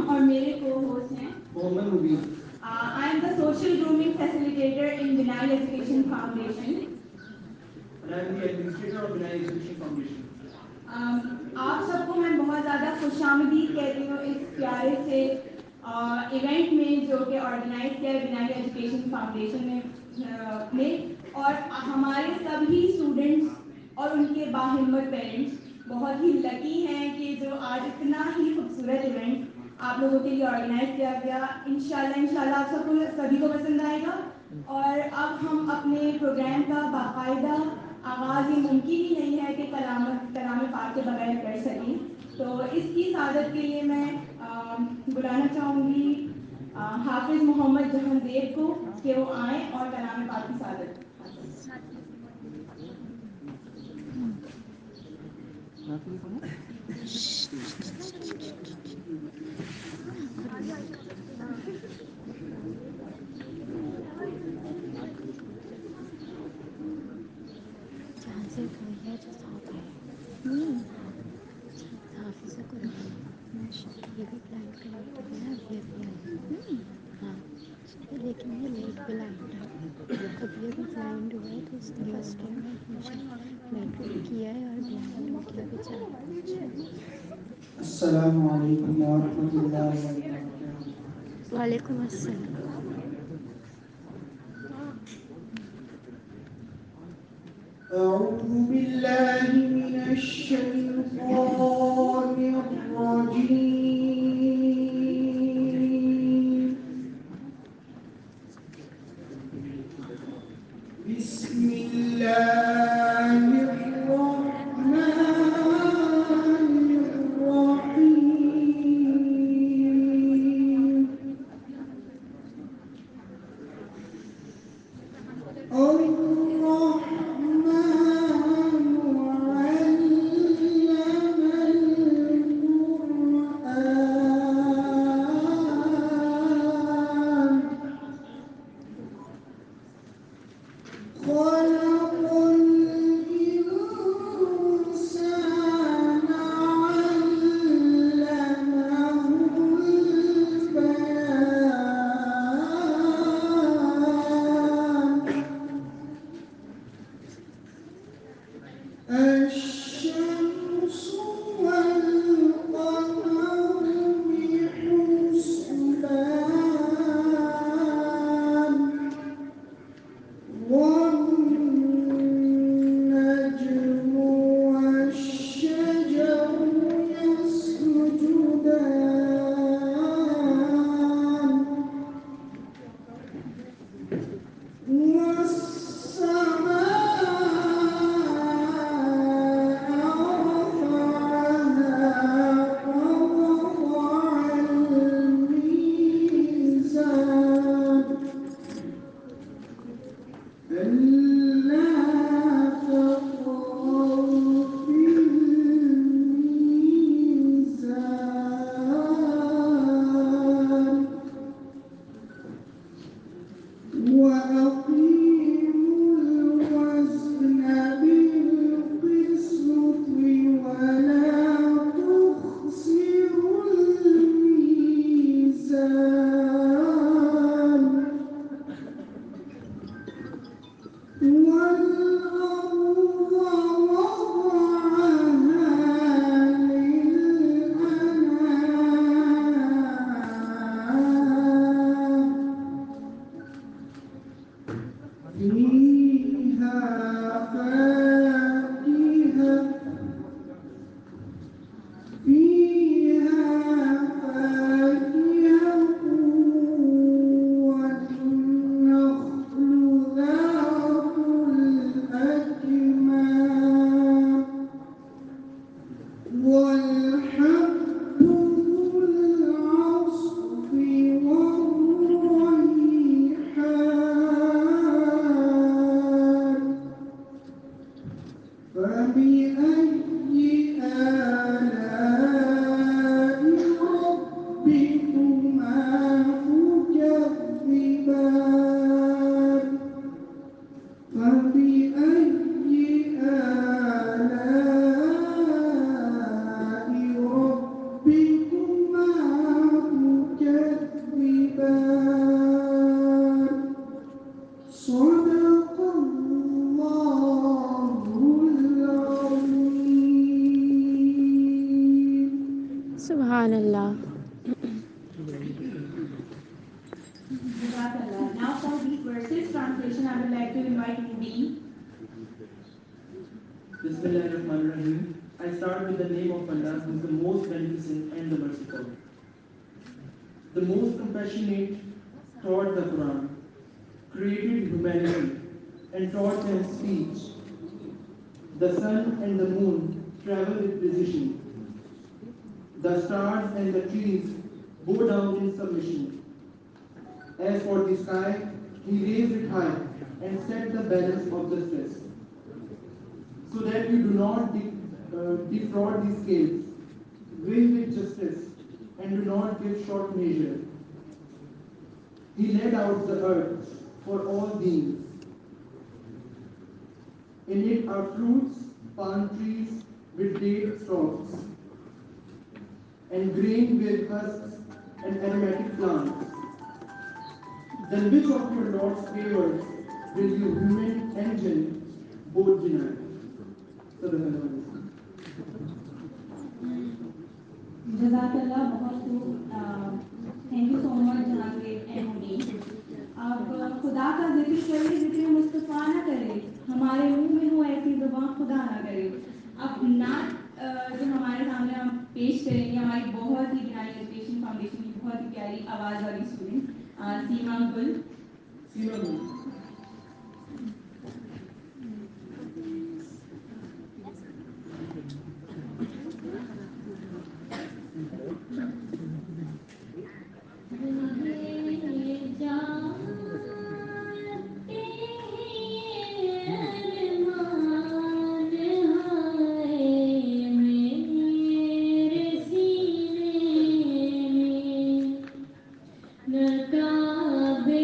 اور میرے کو ہوسٹ ہیں محمد مبین. I am the social grooming facilitator in Vinay Education Foundation. And I am the administrator of Vinay Education Foundation. آپ سب کو میں بہت زیادہ خوش آمدید کہتی ہوں اس پیارے سے ایونٹ میں جو کہ آرگنائز کیا ہے ونائی ایجوکیشن فاؤنڈیشن میں اور ہمارے سبھی اسٹوڈنٹس اور ان کے باہمت پیرنٹس بہت ہی لکی ہیں کہ جو آج اتنا ہی خوبصورت ایونٹ آپ لوگوں کے لیے آرگنائز کیا گیا. انشاءاللہ آپ سب کو سبھی کو پسند آئے گا. اور اب ہم اپنے پروگرام کا باقاعدہ آغاز یہ ممکن ہی نہیں ہے کہ کلام پاک کے بغیر کر سکیں. تو اس کی سعادت کے لیے میں بلانا چاہوں گی حافظ محمد جہانزیب کو کہ وہ آئیں اور کلام پاک کی سعادت. لیکن یہ لیٹ بلائنڈ ہے. ابھی بلائنڈ ہوا ہے تو اس نے فرسٹ ٹائم ایڈمیشن میٹرک کیا ہے اور بلائنڈ ہو گیا بیچارہ. السلام علیکم ورحمۃ اللہ وبرکاتہ. وعلیکم السلام. أعوذ بالله من الشيطان الرجيم. بسم الله الرحمن الرحيم. الرحمن علم سبحان اللہ. Jazakallah. Now for these verses translation, I would like to invite Mubin. Bismillahirrahmanirrahim. I start with the name of Allah, who is the most beneficent and the merciful. The most compassionate taught the Quran, created humanity, and taught them speech. The sun and the moon travel with precision. The stars and the trees bow down in submission. As for the sky, He raised it high and set the balance of justice, so that you do not defraud the scales. Weigh with justice and do not give short measure. He laid out the earth for all beings. In it are fruits, palm trees with date stalks, and grain with husks and aromatic plants. Then which of your Lord's favors will you, human and jinn, both deny? Sadaqallah. Jazakallah, बहुत खूब. Thank you so much जनाब and Mubin. अब खुदा का जिक्र करे, जिक्र मुस्तफ़ा ना करे, हमारे मुंह में हो ऐसी ज़ुबान खुदा ना करे. अब नात जो हमारे सामने हम पेश करेंगे हमारी बहुत ही बिनाई एजुकेशन फाउंडेशन की बहुत ही प्यारी आवाज़ वाली स्टूडेंट सीमा गुल. Seema Gul. نقابے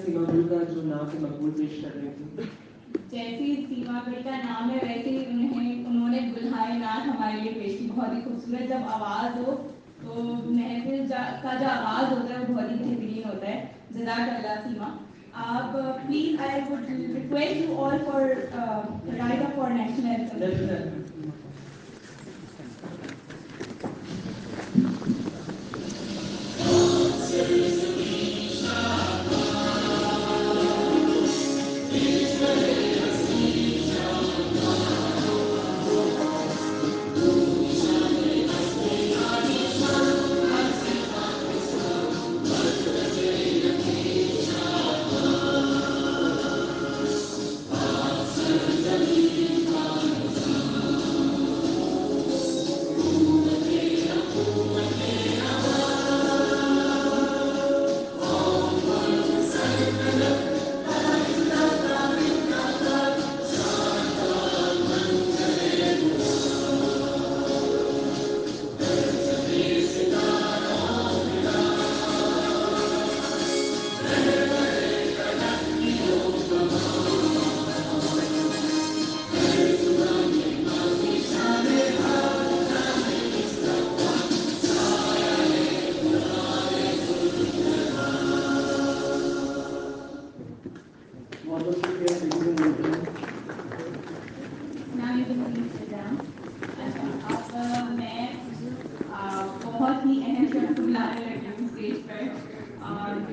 सीमा गुल का जो नाम से मकबूल पेश कर रही थी। जैसे सीमा गुल का नाम है वैसे ही उन्होंने गुलहाए नाथ हमारे लिए पेश की। बहुत ही खूबसूरत जब आवाज़ हो तो महफिल का जो आवाज़ होता है वो बहुत ही बेहतरीन होता है। जज़ाकल्लाह सीमा। आप please I would request you all for right up for national anthem. बहुत ही अहम शख्स बुलाने लगी हूँ स्टेज पर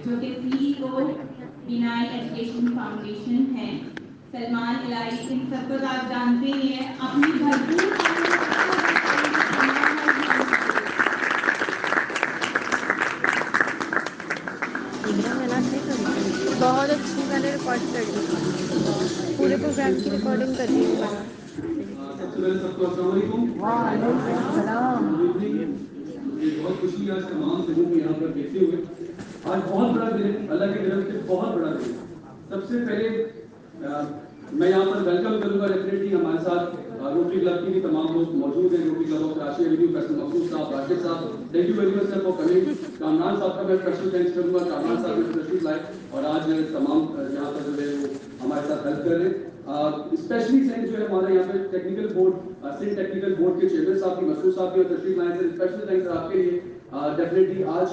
जो कि CEO बिनाई एजुकेशन फाउंडेशन है, सलमान इलाही। इन सबको तो आप जानते ही हैं। अपनी भरपूर बहुत अच्छी मैंने रिकॉर्ड कर दी, पूरे प्रोग्राम की रिकॉर्डिंग कर दी है। सबसे पहले सबको अस्सलाम वालेकुम। ये बहुत खुशी है आज तमाम लोगों को यहाँ पर देखते हुए। आज बहुत बड़ा दिन है, अल्लाह की तरफ से बहुत बड़ा दिन। सबसे पहले मैं यहाँ पर वेलकम करूँगा डेफिनेटली हमारे साथ रोटरी क्लब की भी तमाम लोग मौजूद हैं। Rotary club of Karachi Avenue, Faisal मखसूस साहब, राशिद साहब, thank you very much sir for coming. Kamran साहब का मैं स्पेशल थैंक्स करूँगा। कामरान साहब ने तशरीफ लाए और आज तमाम यहाँ पर जो है वो हमारे साथ हेल्प कर रहे हैं। स्पेशली थैंक्स जो है हमारे यहाँ पे technical board, Sindh technical board के चेयरमैन साहब की, मसूद साहब की और तशरीफ लाए थे। स्पेशल थैंक्स आपके लिए। डेफिनेटली आज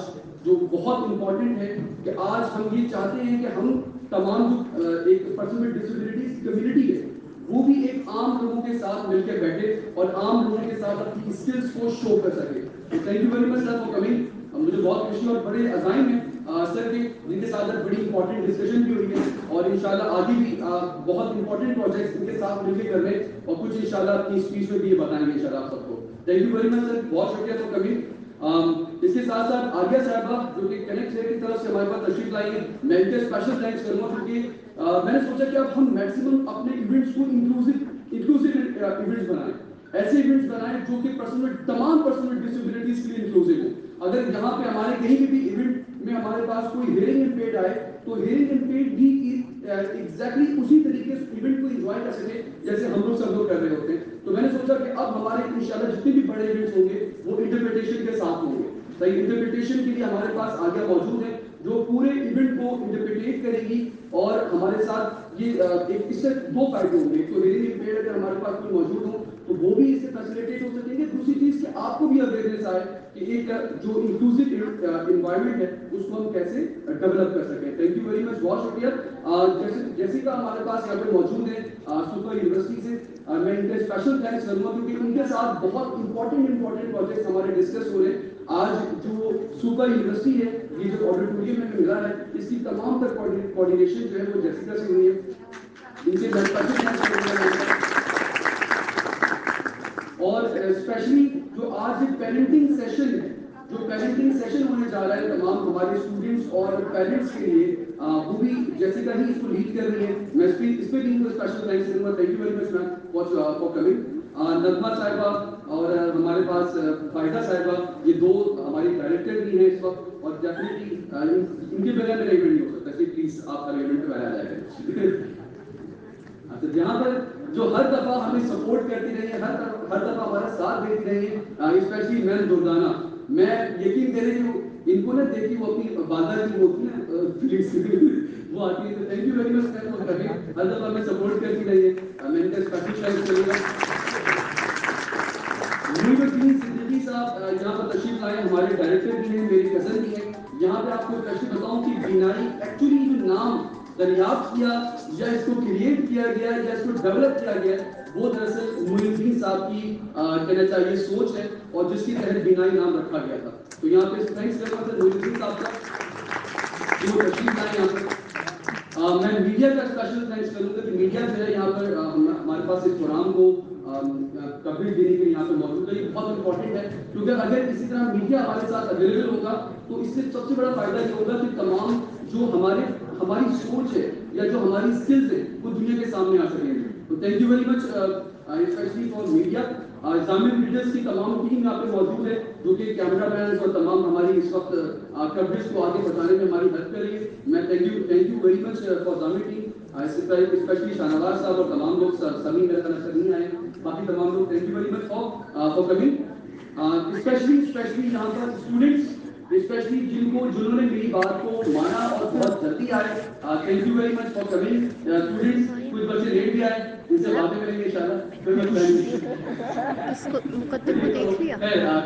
जो बहुत इंपॉर्टेंट है कि आज हम ये चाहते हैं कि हम तमाम जो एक पर्सन विद डिसेबिलिटीज कम्युनिटी है वो भी एक आम लोगों के साथ मिलकर बैठे और आम लोगों के साथ अपनी स्किल्स को शो कर सके। Thank you very much sir for coming. मुझे बहुत खुशी और बड़े अज़ाइम है सर के, जिनके साथ बड़ी इंपॉर्टेंट डिस्कशन भी हुई है और इंशाल्लाह आगे भी बहुत इंपॉर्टेंट प्रोजेक्ट्स इनके साथ मिलकर कर रहे हैं और कुछ इंशाल्लाह अपनी स्पीच में भी ये बताएंगे इंशाल्लाह आप सबको। Thank you very much sir, बहुत शुक्रिया फॉर कमिंग। इसके साथ साथ आर्या साहबा जो कि कनेक्ट है की तरफ से हमारे पास तशरीफ लाई है, मैं इनके स्पेशल थैंक्स करूंगा क्योंकि मैंने सोचा कि अब हम मैक्सिमम अपने इवेंट्स को इंक्लूसिव इवेंट्स बनाएं, ऐसे इवेंट्स बनाएं जो कि तमाम पर्सन विद डिसेबिलिटीज के लिए इंक्लूसिव हो। अगर यहाँ पे हमारे कहीं भी इवेंट में हमारे पास कोई हियरिंग इम्पेयर्ड आए तो हियरिंग इम्पेयर्ड भी एग्जैक्टली उसी तरीके से इवेंट को एंजॉय कर सके जैसे हम लोग सब लोग कर रहे होते हैं। तो मैंने सोचा कि अब हमारे इंशाल्लाह जितने भी बड़े इवेंट्स होंगे वो इंटरप्रिटेशन के साथ होंगे। सही इंटरप्रिटेशन के लिए हमारे पास आगे मौजूद है जो पूरे इवेंट को इंटरप्रिटेट करेगी और हमारे साथ ये एक इससे दो फायदे होंगे। तो हियरिंग इम्पेयर्ड अगर हमारे पास कोई मौजूद हो तो वो भी इससे फैसिलिटेट हो सकेंगे। दूसरी चीज कि आपको भी अवेयरनेस आए कि एक जो इंक्लूसिव एनवायरनमेंट है उसको हम कैसे डेवलप कर सकें। थैंक यू वेरी मच, बहुत शुक्रिया। जैसिका हमारे पास यहाँ पे मौजूद है सुपर यूनिवर्सिटी से। मैं इनके स्पेशल थैंक्स करूंगा क्योंकि इनके साथ बहुत इंपॉर्टेंट प्रोजेक्ट्स हमारे डिस्कस हो रहे हैं। आज जो सुपर यूनिवर्सिटी है, ये जो ऑडिटोरियम में मिला है, इसकी तमाम तक कोऑर्डिनेशन जो है वो जैसिका से हुई है। इनके मैं स्पेशल थैंक्स करूंगा। और स्पेशली जो आज पेरेंटिंग सेशन है, जो पेरेंटिंग सेशन होने जा रहा है तमाम हमारे स्टूडेंट्स और पेरेंट्स के लिए, वो भी जैसिका ही इसको लीड कर रही है। मैं इस पे भी इनको स्पेशल थैंक्स करूंगा। Thank you very much ma'am for coming. Nagma Sahiba और हमारे पास फायदा साहिबा, ये दो हमारी डायरेक्टर भी हैं इस वक्त और डेफिनेटली इनके बगैर मेरा इवेंट नहीं हो सकता। प्लीज आप हर इवेंट में आ जाएगा। तो यहाँ पर जो हर दफा हमें सपोर्ट करती रही है, हर दफा हमारा साथ देती रही है, स्पेशली मैम दुर्गाना, मैं यकीन करें कि इनको ना देखी वो अपनी बाधा की होती है वो आती है। तो thank you very much sir for coming, हर दफा हमें सपोर्ट करती रहिए। मैंने कहा स्पेशल थैंक्स करूंगा मुईनुद्दीन सिद्दीकी साहब यहाँ पर तशरीफ लाए, हमारे डायरेक्टर भी हैं, मेरी कजन भी है। यहाँ पे आपको तशरीफ बताऊं कि बीनाई एक्चुअली जो नाम दरियाफ्त किया या इसको क्रिएट किया गया या इसको डेवलप किया गया, वो दरअसल मुईनुद्दीन साहब की कहना चाहिए सोच है और जिसके तहत बीनाई नाम रखा गया था। तो यहाँ पे थैंक्स करना सर मुईनुद्दीन साहब का जो तशरीफ लाए यहाँ पर। मैं मीडिया का स्पेशल थैंक्स करूंगा कि मीडिया जो है यहाँ पर हमारे पास इस प्रोग्राम को कवरेज देने के लिए यहाँ पे मौजूद है। ये बहुत इंपॉर्टेंट है क्योंकि अगर इसी तरह मीडिया हमारे साथ अवेलेबल होगा तो इससे सबसे बड़ा फायदा ये होगा कि तमाम जो हमारी सोच है या जो हमारी स्किल्स है वो दुनिया के सामने आ सकेंगे। तो thank you very much specially for media. Jamil leaders की तमाम टीम यहाँ पे मौजूद है जो कि कैमरा मैन और तमाम हमारी इस वक्त कवरेज को आगे बढ़ाने में हमारी हेल्प कर रही है। मैं thank you very much for Jamil team, specially Shahnawaz साहब और तमाम लोग, सभी मेरा ख्याल से नहीं आए, बाकी तमाम लोग thank you very much for coming. Specially यहाँ पर स्टूडेंट्स, स्पेशली जिन्होंने मेरी बात को माना और बहुत जल्दी आए, thank you very much for coming students. कुछ बच्चे लेट भी आए, इनसे बातें करेंगे इंशाल्लाह। कोई बात नहीं, इसको मुकद्दर को देख लिया,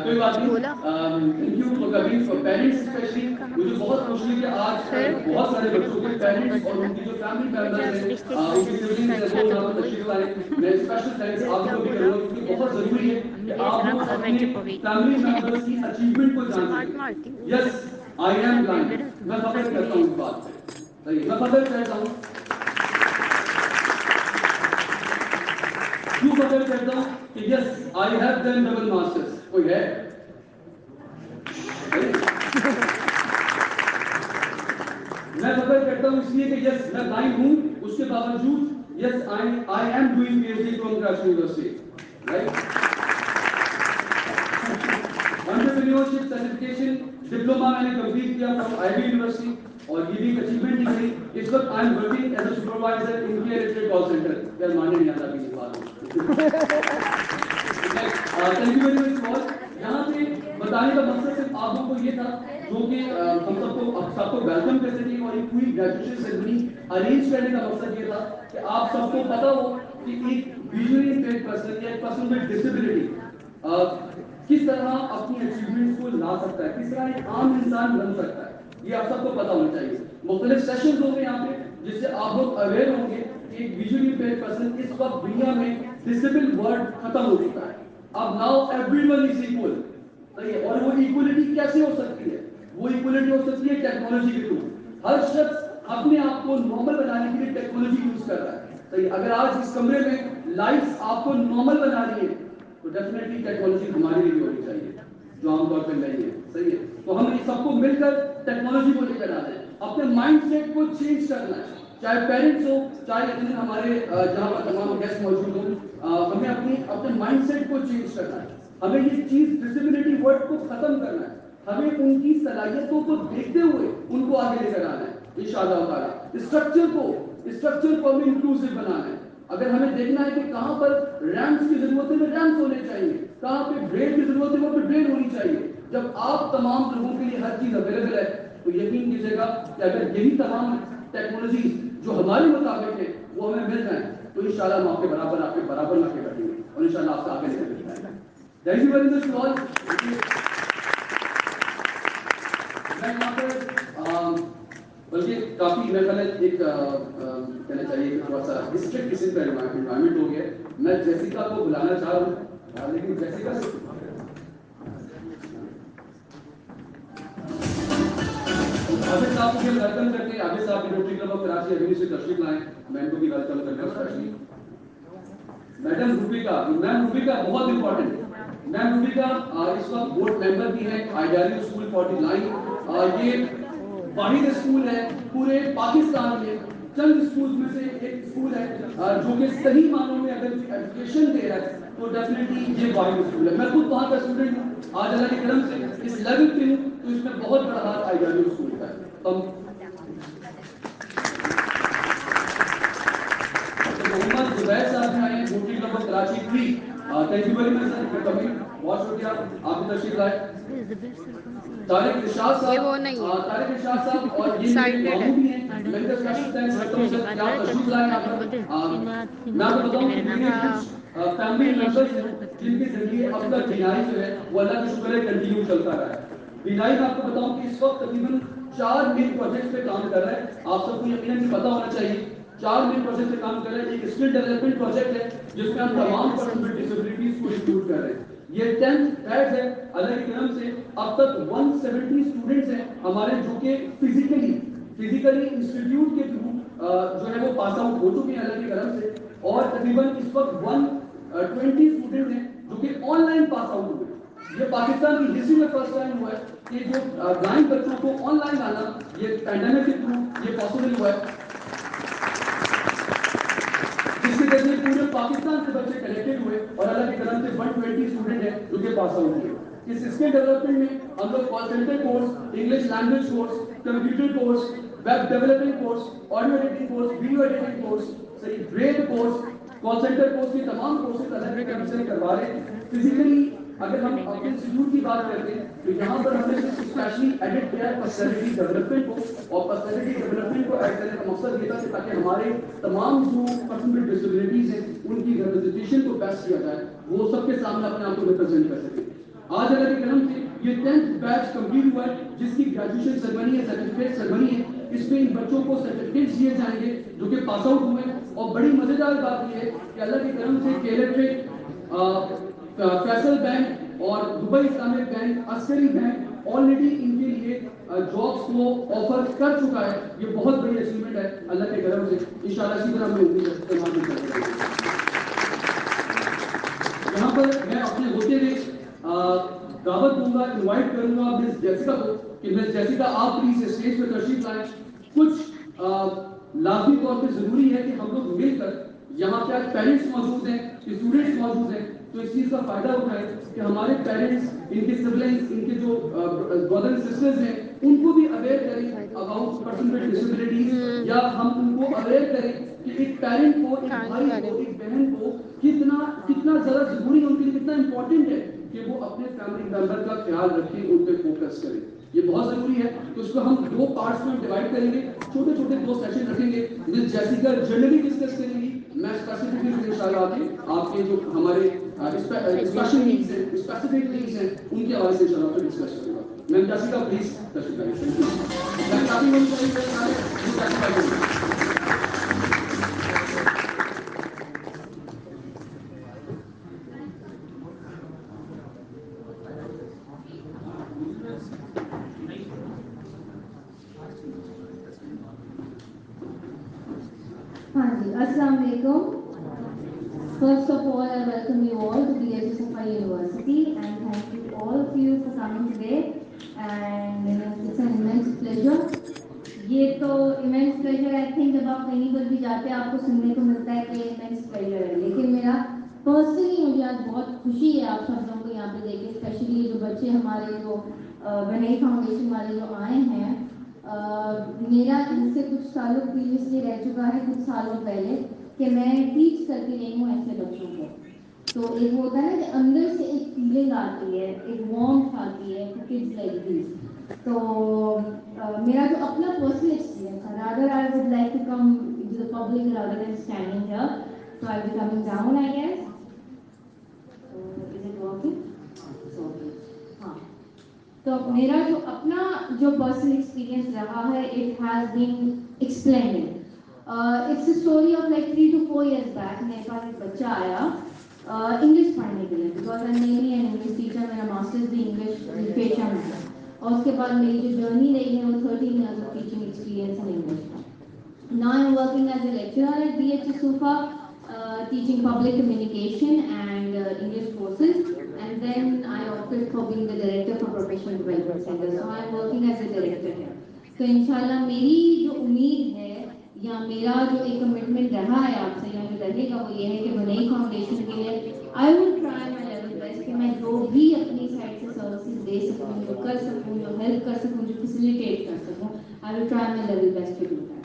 कोई बात नहीं। बोला thank you for coming for parents specially. मुझे बहुत खुशी है कि आज बहुत सारे बच्चों के पेरेंट्स और उनकी जो फैमिली मेंबर्स हैं, उनकी सिबलिंग्स हैं, वो यहाँ पर तशरीफ लाए। मैं स्पेशल थैंक्स आप लोगों को करूंगा क्योंकि बहुत जरूरी है कि आप लोग अपने फैमिली मेंबर्स की अचीवमेंट को जानें। यस, आई एम ब्लाइंड, मैं फख्र करता हूँ इस बात पे, सही, मैं फख्र करता हूँ। क्यों फख्र करता हूँ कि yes I have done double masters. कोई है? मैं फख्र करता हूँ इसलिए कि यस मैं ब्लाइंड हूँ, उसके बावजूद yes I am doing PhD from Karachi university, right. Entrepreneurship certification diploma मैंने कंप्लीट किया फ्रॉम आईबी यूनिवर्सिटी और ये भी अचीवमेंट ही रही। इस वक्त I am working as a supervisor in care call center. यार माने नहीं आता अभी बात। Thank you very much for. यहाँ पे बताने का मकसद सिर्फ आप लोगों को ये था जो कि हम सबको वेलकम कर सके और एक पूरी ग्रेजुएशन सेरेमनी अरेंज करने का मकसद ये था कि आप सबको पता हो कि एक विजुअली इम्पेयर्ड पर्सन या एक पर्सन विद डिसेबिलिटी किस तरह अपनी अचीवमेंट्स को ला सकता है, किस तरह एक आम इंसान बन सकता है, ये आप सबको पता होना चाहिए। मुख्तलिफ सेशंस होंगे यहाँ पे जिससे आप लोग अवेयर होंगे कि एक विजुअली इम्पेयर्ड पर्सन इस वक्त दुनिया में डिसेबल वर्ड खत्म हो चुका है। अब नाउ एवरीवन इज इक्वल, सही है। और वो इक्वलिटी कैसे हो सकती है? वो इक्वलिटी हो सकती है टेक्नोलॉजी के थ्रू। हर शख्स अपने आप को नॉर्मल बनाने के लिए टेक्नोलॉजी यूज कर रहा है, सही। अगर आज इस कमरे में लाइट्स आपको नॉर्मल बना रही है तो डेफिनेटली टेक्नोलॉजी हमारे लिए भी होनी चाहिए जो आमतौर पर नहीं है, सही है। तो हम सबको मिलकर टेक्नोलॉजी को लेकर आना है, अपने माइंडसेट को चेंज करना है, चाहे पेरेंट्स हो, चाहे इतने हमारे जहाँ पर तमाम गेस्ट मौजूद हो। हमें अपने माइंडसेट को चेंज करना है, हमें ये चीज डिसेबिलिटी वर्ड को खत्म करना है, हमें उनकी सलाहियतों को देखते हुए उनको आगे लेकर आना है इंशाअल्लाह ताला। स्ट्रक्चर को हमें इंक्लूसिव बनाना है। अगर हमें देखना है कि कहां पर रैंप्स की जरूरत है, रैंप्स होने चाहिए, कहां पे ब्रेन की जरूरत है, वहां पे ब्रेन होनी चाहिए। जब आप तमाम लोगों के लिए हर चीज अवेलेबल है तो यकीन कीजिएगा कि अगर यही तमाम टेक्नोलॉजी जो हमारे मुताबिक है वो हमें मिल जाए तो इंशाल्लाह हम आपके बराबर में आगे बढ़ेंगे और इंशाल्लाह आपसे आगे लेकर जाएंगे। Thank you very much all. मैं यहाँ पर बल्कि काफी मेरे ख्याल एक कहना चाहिए कि थोड़ा सा डिस्ट्रिक्ट किस्म का एनवायरनमेंट हो गया। मैं जेसिका को बुलाना चाह रहा हूँ, लेकिन जेसिका आबिद साहब को वेलकम करते हैं। आबिद साहब rotary club of Karachi Avenue से तशरीफ लाए, मैं इनको भी वेलकम करता हूँ specially. Madam Rubika, ma'am Rubika बहुत इंपॉर्टेंट। मैम रूबिका इस वक्त बोर्ड मेंबर भी है आइडियालियो स्कूल फॉर द लाइन। ये वाहिद स्कूल है पूरे पाकिस्तान में, चंद स्कूल में से एक स्कूल है जो कि सही मानों में अगर एजुकेशन दे रहा है तो डेफिनेटली ये वाहिद स्कूल है। मैं खुद वहाँ का स्टूडेंट हूँ, आज अल्लाह के करम से इस लेवल पे हूँ, तो इसमें बहुत बड़ा हाथ आइडियालियो स्कूल का है। मोहम्मद जुबैर साहब आए हैं rotary club of Karachi 3। Thank you very much sir for coming. بہت شکریہ آپ کی تشریف لائے. is the best circumstance. Tariq ارشاد یہ وہ صاحب نہیں ہے. طارق ارشاد صاحب اور یہ میرے ماموں بھی ہیں. میں ان کا اسپیشل تھینکس کرتا ہوں سر کہ آپ تشریف لائے یہاں پر. میں آپ کو بتاؤں کہ میرے کچھ فیملی ممبرس ہیں جن کے ذریعے اب تک بینائی جو ہے وہ اللہ کا شکر ہے کنٹینیو چلتا رہا ہے. بینائی میں آپ کو بتاؤں کہ اس وقت تقریباً 4 مین پروجیکٹس پہ کام کر رہا ہے. آپ سب کو یقیناً بھی پتا ہونا چاہیے 4 مین پروجیکٹ پہ کام کر رہے ہیں. ایک اسکل ڈیولپمنٹ پروجیکٹ ہے جس میں ہم تمام پرسن ود ڈسیبلٹیز کو انکلوڈ کر رہے ہیں. یہ 10th بیچ ہے. اللہ کی کرم سے اب تک 170 اسٹوڈنٹس ہیں ہمارے جو کہ فزیکلی انسٹیٹیوٹ کے تھرو جو ہے وہ پاس آؤٹ ہو چکے ہیں اللہ کی کرم سے. اور تقریباً اس وقت 120 اسٹوڈنٹ ہیں جو کہ آن لائن پاس آؤٹ ہوئے. یہ پاکستان کی ہسٹری میں فرسٹ ٹائم ہوا ہے کہ جو بلائنڈ بچوں کو آن لائن لانا یہ پینڈیمک کے تھرو یہ پاسبل ہوا ہے. جس کے ذریعے پورے پاکستان سے بچے کنیکٹڈ ہوئے اور اللہ کی کرم سے 120 اسٹوڈنٹ ہیں جو کہ پاس آؤٹ ہوئے. اس اسکل ڈیولپمنٹ میں ہم لوگ call center course, English language course, computer course, web development course, audio editing course, video editing course, grade course, call center course کی تمام کورسز اللہ کی کرم سے کروا رہے ہیں. فزیکلی اگر ہم اپنے انسٹیٹیوٹ کی بات کرتے ہیں تو یہاں پر ہم نے اسپیشلی ایڈٹ کیا ہے پرسنالٹی ڈیولپمنٹ کو. اور پرسنالٹی ڈیولپمنٹ کو ایڈ کرنے کا مقصد یہ تھا کہ تاکہ ہمارے تمام جو پرسن ود ڈسیبلٹیز ہیں ان کی ریپرزنٹیشن کو پیش کیا جائے, وہ سب کے سامنے اپنے آپ کو ریپرزینٹ کر سکیں. آج اللہ کی کرم سے یہ 10th بیچ کمپلیٹ ہوا ہے جس کی گریجویشن سرمنی ہے, سرٹیفکیٹ سرمنی ہے. اس میں ان بچوں کو سرٹیفکیٹس دیے جائیں گے جو کہ پاس آؤٹ ہوئے. اور بڑی مزیدار بات یہ ہے کہ اللہ کی کرم سے کے الیکٹرک, فیصل بینک اور دبئی اسلامک بینک, عسکری بینک آلریڈی ان کے لیے جابس کو آفر کر چکا ہے. یہ بہت بڑی اچیومنٹ ہے اللہ کے کرم سے. انشاءاللہ اسی طرح میں امید کرتا ہوں. یہاں پر میں اپنے ہوتے ہوئے دعوت دوں گا, انوائٹ کروں گا مس جیسیکا کو کہ مس جیسیکا آپ پلیز اسٹیج پہ تشریف لائیں. کچھ لازمی طور پہ ضروری ہے کہ ہم لوگ مل کر, یہاں کیا پیرنٹس موجود ہیں, اسٹوڈنٹس موجود ہیں, تو اس چیز کا فائدہ اٹھائیں کہ ہمارے پیرنٹس, ان کے سبلنگس, ان کے جو برادر اینڈ سسٹرز ہیں ان کو بھی اویئر کریں اباؤٹ پرسن ود ڈسیبلٹیز, یا ہم ان کو اویئر کریں کہ ایک پیرنٹ کو, ایک بھائی کو, ایک بہن کو کتنا زیادہ ضروری ہے, ان کے لیے کتنا امپورٹنٹ ہے کہ وہ اپنے فیملی ممبر کا خیال رکھیں, ان پہ فوکس کریں. یہ بہت ضروری ہے. تو اس کو ہم 2 پارٹس میں ڈیوائڈ کریں گے, چھوٹے چھوٹے 2 سیشن رکھیں گے. مس جیسیکا جنرلی ڈسکس کریں گی, میں اسپیسیفکلی انشاءاللہ آپ کے جو ہمارے اسپیشل نیڈز ہیں, اسپیسیفک نیڈز ہیں, ان کے حوالے سے انشاءاللہ پھر ڈسکس کروں گا. میم جیسیکا پلیز تشریف لائیں. ہاں جی, السلام علیکم. First of all, I welcome you all to BHU Safa University and thank you all of you for coming today. And it's an immense pleasure. یہ تو immense pleasure I think جب آپ کہیں پر بھی جاتے ہیں آپ کو سننے کو ملتا ہے کہ immense pleasure ہے. لیکن میرا پرسنلی مجھے آج بہت خوشی ہے آپ سب لوگوں کو یہاں پہ دیکھ کے, اسپیشلی جو بچے ہمارے جو بنائی فاؤنڈیشن والے جو آئے ہیں. میرا ان سے کچھ تعلق پریویسلی رہ چکا ہے کچھ سالوں پہلے کہ میں ٹیچ کر کے نہیں ہوں ایسے بچوں کو. تو ایک ہوتا ہے نا کہ اندر سے ایک فیلنگ آتی ہے, ایک وارمتھ آتی ہے کڈز لائک دیس. تو میرا جو اپنا پرسنل ایکسپیرینس ہے, rather I would like to come into the public rather than standing here, so I be coming down I guess. Is it working? ہاں. تو میرا جو اپنا جو پرسنل ایکسپیرینس رہا ہے, it has been explained. It's a story of like 3 to 4 years back. میرے پاس ایک بچہ آیا انگلش پڑھنے کے لیے, because I am mainly an English teacher. میرا ماسٹرز بھی انگلش لٹریچر میں ہے, اور اس کے بعد میری جو جرنی رہی ہے وہ 13 years of teaching experience in English. Now I am working as a lecturer at BHU Safa, teaching public communication and English courses. And then I opted for being the director for Professional Development Center. So I am working as a director here. تو انشاءاللہ میری جو امید ہے یا میرا جو ایک کمٹمنٹ رہا ہے آپ سے, یا جو رہے گا, وہ یہ ہے کہ بنائی فاؤنڈیشن کے لیے I will try my level best کہ میں جو بھی اپنی سائڈ سے سروسز دے سکوں, جو کر سکوں, جو ہیلپ کر سکوں, جو فیسیلیٹیٹ کر سکوں, I will try my level best to do that.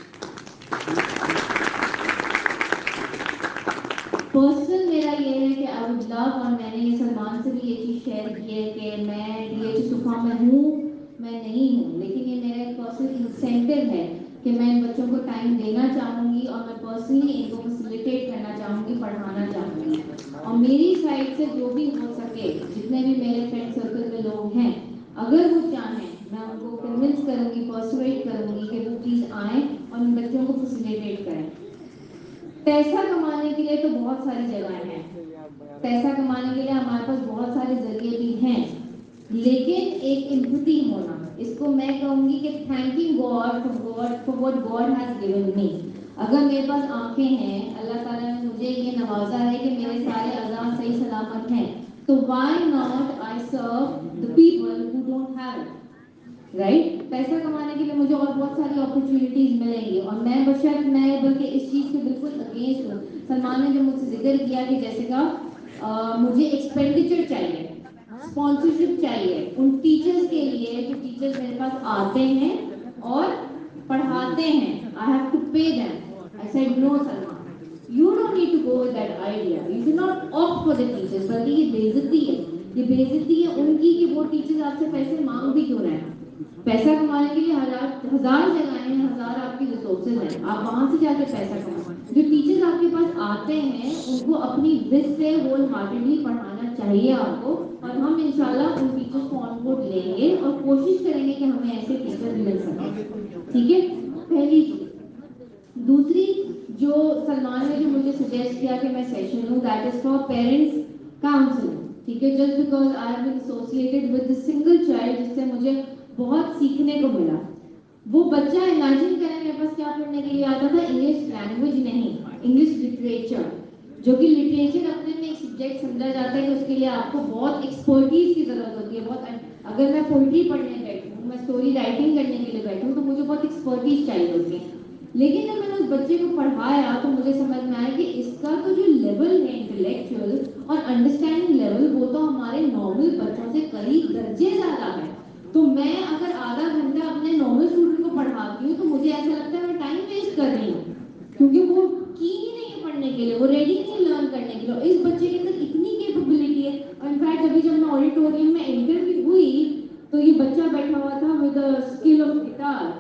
Personal میرا میرا یہ ہے کہ آئی وڈ لو، اور میں نے یہ سلمان سے بھی یہ چیز شیئر کی ہے کہ میں ڈی ایچ صفحہ میں ہوں، میں نہیں ہوں، لیکن یہ میرا ایک پرسنل انسینٹیو ہے کہ میں ان بچوں کو ٹائم دینا چاہوں گی اور میں پرسنلی ان کو فیسیلیٹیٹ کرنا چاہوں گی، پڑھانا چاہوں گی، اور میری سائڈ سے جو بھی ہو سکے، جتنے بھی میرے فرینڈ سرکل میں لوگ ہیں، اگر وہ چاہیں میں ان کو کنونس کروں گی، پرسویٹ کروں گی کہ وہ پلیز آئیں اور ان بچوں کو فیسیلیٹیٹ کریں۔ پیسہ کمانے کے لیے تو بہت ساری جگہیں ہیں، پیسہ کمانے کے لیے ہمارے پاس بہت سارے ذریعے بھی ہیں، لیکن ایک امپتی ہونا، اس کو میں کہوں گی کہ thinking God for what God has given me. اگر میرے پاس آنکھیں ہیں، اللہ تعالیٰ نے مجھے یہ نوازا ہے کہ میرے سارے اعضاء صحیح سلامت ہیں، تو why not I serve the people who don't have it، right? پیسہ کمانے کے لیے مجھے اور بہت ساری اپرچونیٹیز ملیں گی، اور میں بلکہ اس چیز کے بالکل اگینسٹ ہوں۔ سلمان نے جو مجھ سے ذکر کیا کہ جیسے کہ مجھے ایکسپینڈیچر چاہیے، اسپانسرشپ چاہیے ان ٹیچرز کے لیے جو ٹیچرز میرے پاس آتے ہیں اور پڑھاتے ہیں، I have to pay them۔ I said no Salman, you don't need to go with that idea, you should not opt for the teachers۔ بلکہ یہ بے عزتی ہے، یہ بے عزتی ہے ان کی کہ وہ ٹیچرز آپ سے پیسے مانگ بھی کیوں رہے ہیں۔ پیسہ کمانے کے لیے ہزار جگہیں ہیں، ہزار آپ کی ریسورسز ہیں، آپ وہاں سے جا کے پیسہ کمائیں۔ جو ٹیچرز آپ کے پاس آتے ہیں ان کو اپنی وز سے ہول ہارٹیڈلی پڑھانا چاہیے آپ کو، اور ہم انشاءاللہ ان ٹیچرز کو آن بورڈ لیں گے اور کوشش کریں گے کہ ہمیں ایسے ٹیچرز مل سکیں، ٹھیک ہے؟ پہلی چیز۔ دوسری جو سلمان نے جو مجھے سجیسٹ کیا کہ میں سیشن لوں، that is for parents counselling, ٹھیک ہے؟ Just because I have been associated with a single child, جس سے مجھے بہت سیکھنے کو ملا۔ وہ بچہ امیجن کریں میرے پاس کیا پڑھنے کے لیے آتا تھا، انگلش لینگویج نہیں، انگلش لٹریچر، جو کہ لٹریچر اپنے میں ایک سبجیکٹ سمجھا جاتا ہے کہ اس کے لیے آپ کو بہت ایکسپرٹیز کی ضرورت ہوتی ہے، بہت۔ اگر میں پوئٹری پڑھنے بیٹھوں، میں اسٹوری رائٹنگ کرنے کے لیے بیٹھوں تو مجھے بہت ایکسپرٹیز چاہیے ہوتی ہے۔ لیکن جب میں نے اس بچے کو پڑھایا تو مجھے سمجھ میں آیا کہ اس کا تو جو لیول ہے انٹلیکچوئل اور انڈرسٹینڈنگ لیول، وہ تو ہمارے نارمل بچوں سے کئی درجے زیادہ ہے۔ تو میں اگر آدھا گھنٹہ اپنے نارمل اسٹوڈنٹ کو پڑھاتی ہوں تو مجھے ایسا لگتا ہے میں ٹائم ویسٹ کر رہی ہوں، کیونکہ وہ کی ہی نہیں ہے پڑھنے کے لیے، وہ ریڈی نہیں لرن کرنے کے لیے۔ اس بچے کے اندر اتنی کیپبلٹی ہے، اور انفیکٹ ابھی جب میں آڈیٹوریم میں انٹر بھی ہوئی تو یہ بچہ بیٹھا ہوا تھا with a skill of guitar.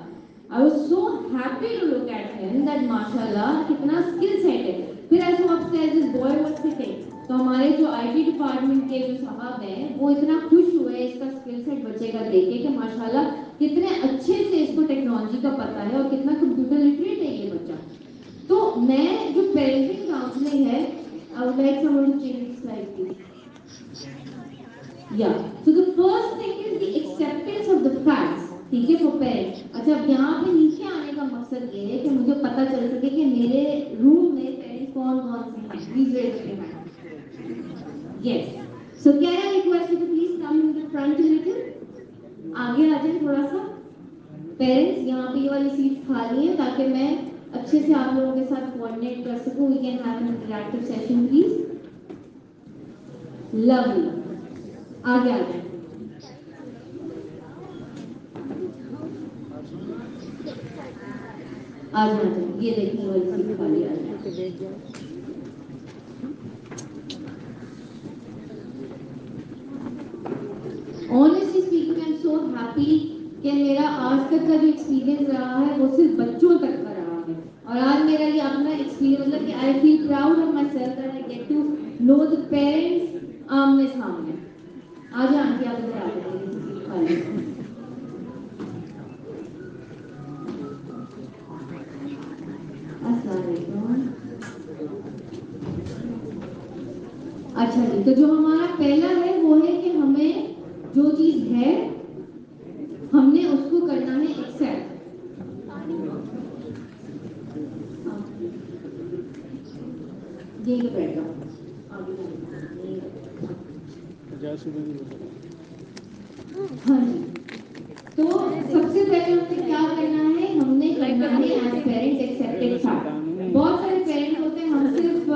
I was so happy to look at him that mashallah kitna skill set hai. Phir I saw upstairs this boy was sitting, تو ہمارے جو آئی ٹی ڈپارٹمنٹ کے جو صاحب ہیں وہ اتنا خوش ہوئے اس کا اسکل سیٹ بچے کا دیکھ کے کہ ماشاءاللہ کتنے اچھے سے اس کو ٹیکنالوجی کا پتہ ہے اور کتنا کمپیوٹر لٹریٹ ہے یہ بچہ۔ تو میں جو پیرنٹنگ کاؤنسلنگ ہے، I would like someone to change this slide please. Yeah, so the first thing is the acceptance of the facts، ٹھیک ہے، فور پیرنٹس۔ اچھا، اب یہاں پہ نیچے آنے کا مقصد یہ ہے کہ مجھے پتہ چل سکے کہ میرے روم میں پیرنٹس کون کون سے ہیں۔ Please raise your hand. Yes, so can I request you to please come in the front little, آگے آ جائیں تھوڑا سا۔ پیرنٹس یہاں پہ یہ والی سیٹ خالی ہے تاکہ میں اچھے سے آپ لوگوں کے ساتھ کوآرڈینیٹ کر سکوں۔ We can have an interactive session please. Lovely, آگے آ جائیں۔ آ جائیں، یہ دیکھیں والی سیٹ خالی آ جائیں۔ Honestly speaking, I'm so happy کہ میرا آج تک کا جو ایکسپیرینس رہا ہے وہ صرف بچوں تک کا رہا ہے، اور آج میرا یہ اپنا ایکسپیرینس مطلب کہ I feel proud of myself that I get to know the parents آمنے سامنے۔ آ جائیں آنٹی، آپ ادھر آ جائیں، سیٹ خالی ہے۔ السلام علیکم۔ اچھا جی، تو جو ہمارا پہلا ہے وہ ہے کہ ہمیں جو چیز ہے ہم نے اس کو کرنا ہے ایکسپٹ۔ یہ بیٹھ جاؤ، ہاں جی۔ تو سب سے پہلے ہم نے کیا کرنا ہے، ہم نے کرنا ہے ایز پیرنٹ ایکسپٹیڈ فیکٹ۔ بہت سارے پیرنٹ ہوتے ہیں، ہم صرف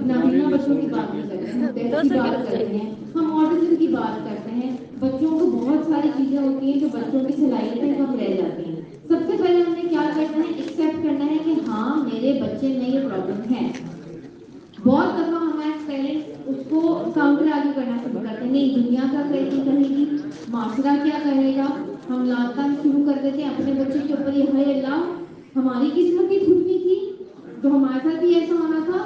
نابینا بچوں کی بات نہیں کرتے ہیں، ہم ڈیف کی بات کرتے ہیں، ہم آٹزم کی بات کرتے ہیں۔ بچوں کو بہت ساری چیزیں ہوتی ہیں جو بچوں کی صلاحیتیں کم رہ جاتی ہیں۔ سب سے پہلے ہم نے کیا کرنا ہے، ایکسپٹ کرنا ہے کہ ہاں میرے بچے میں یہ پرابلم ہے۔ بہت دفعہ ہمارے پیرنٹس काउंटर आगे करना शुरू करते हैं, नहीं दुनिया क्या कहेगी, माशरा क्या कहेगा, हम लातान शुरू कर देते हैं अपने बच्चे के ऊपर। ये हाय अल्लाह हमारी किस्मत की खुदनी थी, तो हमारे साथ भी ऐसा होना था।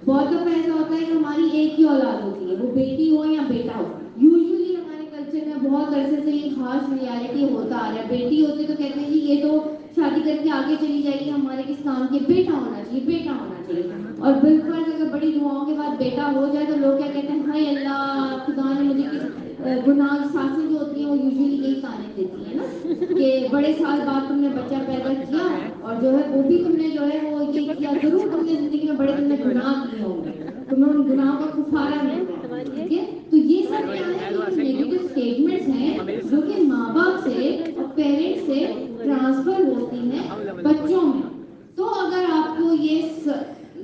बहुत दफा ऐसा होता है कि हमारी एक ही औलाद होती है, वो बेटी हो या बेटा हो। यूजुअली हमारे कल्चर में बहुत अरसे से ये खास रियलिटी होता आ रहा है, बेटी होती तो कहते हैं जी ये तो शादी करके आगे चली जाएगी, हमारे किस काम की, बेटा होना चाहिए, बेटा होना चाहिए। और बिल्कुल अगर बड़ी दुआओं के बाद बेटा हो जाए तो लोग क्या कहते हैं, हाय अल्लाह खुदा ने मुझे किस गुनाह। सासें जो होती हैं वो यूजुअली यही ताने देती है ना कि बड़े साल बाद तुमने बच्चा पैदा किया और जो है वो भी तुमने जो है वो ये किया, जरूर तुमने जिंदगी में बड़े तुमने गुनाह किए होंगे, तुम्हें उन गुनाहों का कुफारा मिलेगा, ठीक है। तो ये सब क्या है, नेगेटिव स्टेटमेंट्स हैं जो कि माँ बाप से और पेरेंट्स से ट्रांसफर होती हैं बच्चों में। तो अगर आपको ये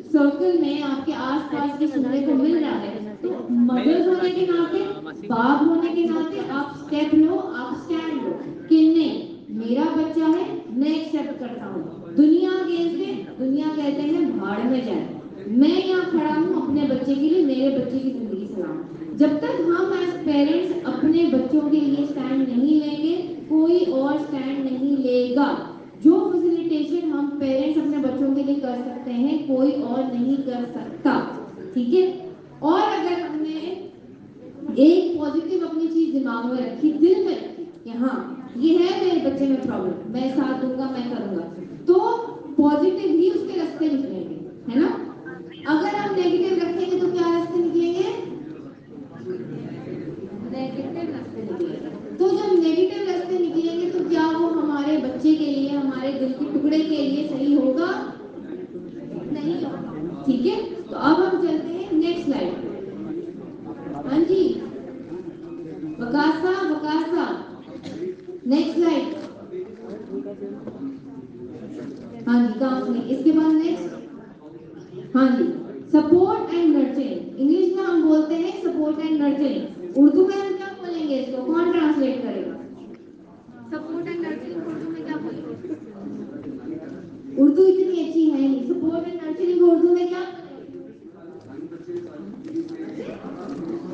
सर्कल में आपके आसपास भी सुनने को मिल रहा है तो मदर होने के नाते, बाप होने के नाते आप स्टेप लो, आप स्टैंड लो कि नहीं मेरा बच्चा है, मैं एक्सेप्ट करता हूँ। दुनिया अगेंस्ट है, दुनिया कहते हैं भाड़ में जाए, मैं यहाँ खड़ा हूँ अपने बच्चे के लिए, मेरे बच्चे की जिंदगी सलाम। जब तक हम एज पेरेंट्स अपने बच्चों के लिए स्टैंड नहीं लेंगे, कोई और स्टैंड नहीं लेगा। जो फैसिलिटेशन हम पेरेंट्स अपने बच्चों के लिए कर सकते हैं कोई और नहीं कर सकता, ठीक है। और अगर हमने एक पॉजिटिव अपनी चीज दिमाग में रखी, दिल में रखी कि हाँ ये है मेरे बच्चे में प्रॉब्लम, मैं साथ दूंगा, मैं करूंगा, तो पॉजिटिव ही उसके रास्ते निकलेंगे, है ना। अगर हम नेगेटिव रखेंगे तो क्या रास्ते निकलेंगे, नेगेटिव रास्ते निकलेंगे। तो जब नेगेटिव रास्ते निकलेंगे तो क्या वो हमारे बच्चे के लिए, हमारे दिल के टुकड़े के लिए सही होगा, नहीं होगा, ठीक है। तो अब हम चलते हैं नेक्स्ट स्लाइड। हाँ जी वकासा, वकासा नेक्स्ट स्लाइड। हाँ जी काउंसलिंग, इसके बाद नेक्स्ट। हाँ जी सपोर्ट एंड नर्चरिंग, इंग्लिश में हम बोलते हैं सपोर्ट एंड नर्चरिंग, उर्दू में हम क्या बोलेंगे इसको, कौन ट्रांसलेट करेगा। सपोर्ट एंड नर्चरिंग उर्दू में क्या बोलेंगे, उर्दू इतनी अच्छी है नहीं, सपोर्ट एंड नर्चरिंग उर्दू में क्या,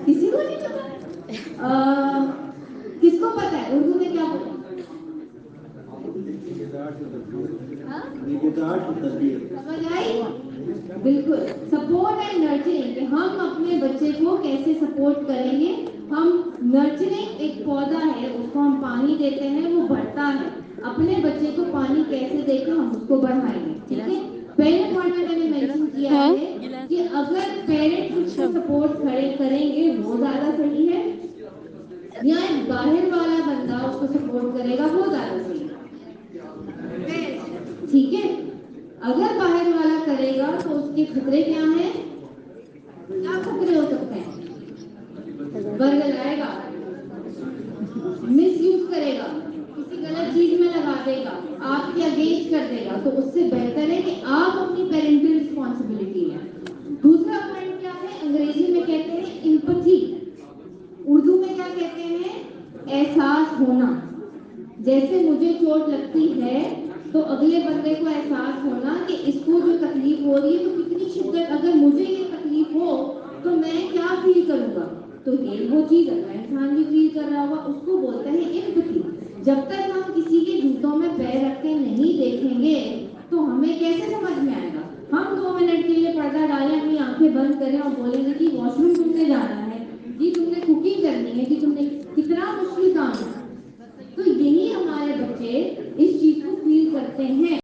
किसी को नहीं पता, किसको पता है उर्दू में क्या बोलेंगे, समझ आई, बिल्कुल। सपोर्ट एंड नर्चरिंग कि हम अपने बच्चे को कैसे सपोर्ट करेंगे। हम नर्चरिंग एक पौधा है, उसको हम पानी देते हैं, वो बढ़ता है, अपने बच्चे को पानी कैसे देकर हम उसको बढ़ाएंगे, ठीक है। पहले पॉइंट में मैंने मेंशन किया है कि अगर पेरेंट्स उसको सपोर्ट करेंगे वो ज्यादा सही है, या एक बाहर वाला बंदा उसको सपोर्ट करेगा वो ज्यादा सही है, ठीक है। अगर बाहर वाला करेगा तो उसके खतरे क्या हैं, क्या खतरे हो सकते हैं, बरगलाएगा, मिसयूज करेगा, किसी गलत चीज में लगा देगा, आपके अगेंस्ट कर देगा। तो उससे बेहतर है कि आप अपनी पेरेंटल रिस्पॉन्सिबिलिटी लें। दूसरा पॉइंट क्या है, अंग्रेजी में कहते हैं एम्पैथी, उर्दू में क्या कहते हैं, एहसास होना। जैसे मुझे चोट लगती है तो अगले बंदे को एहसास होना कि इसको जो तकलीफ हो रही है तो कितनी शिद्दत, अगर मुझे ये तकलीफ हो तो मैं क्या फील करूंगा, तो ये वो चीज अगला इंसान भी फील कर रहा होगा, उसको बोलते हैं एम्पैथी। जब तक हम किसी के जूतों में पैर रख के नहीं देखेंगे तो हमें कैसे समझ में आएगा। हम 2 मिनट के लिए पर्दा डालें, अपनी आंखें बंद करें और बोलेंगे कि वॉशरूम तुमने जाना है, जी तुमने कुकिंग करनी है, कि तुमने, कितना मुश्किल काम है। तो यही हमारे बच्चे इस चीज को फील करते हैं